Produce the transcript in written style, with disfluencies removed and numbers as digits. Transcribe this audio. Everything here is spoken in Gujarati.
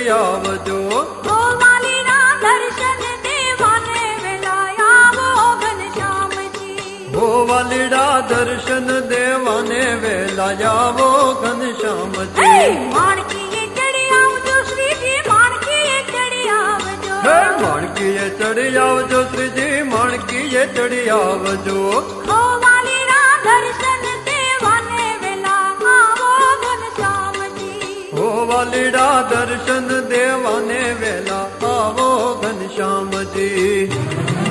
ચડી આવજો ઓ વાલીના દર્શન દેવાને વેલા આવો ઘનશ્યામજી હો વાલીડા દર્શન દેવાને વેલા આવો ઘનશ્યામજી માણકીએ ચડી આવજો શ્રીજી માણકીએ ચડી આવજો હે માણકીએ ચડી આવજો શ્રીજી માણકીએ ચડી આવજો ઓ વાલીના દર્શન દેવાને વેલા આવો ઘનશ્યામજી હો વાલીડા દર્શન દેવાને વેલા આવો ઘનશ્યામજી